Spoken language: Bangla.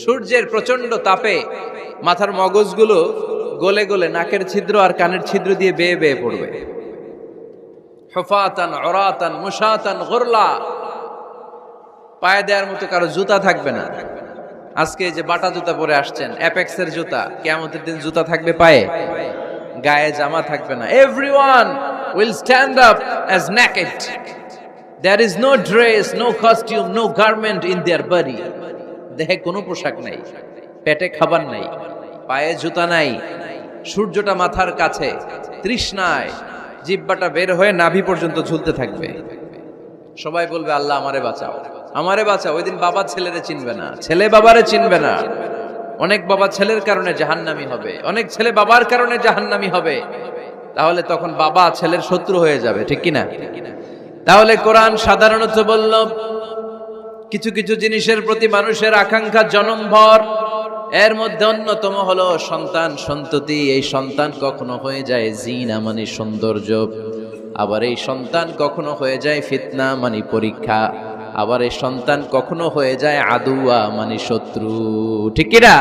সূর্যের প্রচন্ড তাপে মাথার মগজগুলো গলে গলে নাকের ছিদ্র আর কানের ছিদ্র দিয়ে বেয়ে বেয়ে পড়বে। হুফাতান উরাতান মুশাতান গুরলা, পায়ে দেওয়ার মতো কারো জুতা থাকবে না। আজকে যে বাটা জুতা পরে আসছেন, অ্যাপেক্সের জুতা, কিয়ামতের দিন জুতা থাকবে পায়ে, গায়ে জামা থাকবে না। Everyone will stand up as naked. There is no dress, no costume, no garment in their body. দেহে কোনো পোশাক নাই, পেটে খাবার নাই, পায়ে জুতা নাই, সূর্যটা মাথার কাছে, তৃষ্ণায় জিহ্বাটা বের হয়ে নাভি পর্যন্ত ঝুলতে থাকবে। সবাই বলবে আল্লাহ আমারে বাঁচাও, আমারে বাঁচাও। ওই দিন বাবা ছেলেরে চিনবে না, ছেলে বাবারে চিনবে না। অনেক বাবা ছেলের কারণে জাহান্নামী হবে, অনেক ছেলে বাবার কারণে জাহান্নামী হবে। তাহলে তখন বাবা ছেলের শত্রু হয়ে যাবে, ঠিক কিনা? তাহলে কোরআন সাধারণত বলল কিছু কিছু জিনিসের প্রতি মানুষের আকাঙ্ক্ষা জনমভর, এর মধ্যে অন্যতম হলো সন্তান সন্ততি। এই সন্তান কখনো হয়ে যায় জিনা মানে সৌন্দর্য, আবার এই সন্তান কখনো হয়ে যায় ফিতনা মানে পরীক্ষা, আবার এই সন্তান কখনো হয়ে যায় আদুয়া মানে শত্রু, ঠিক কিনা?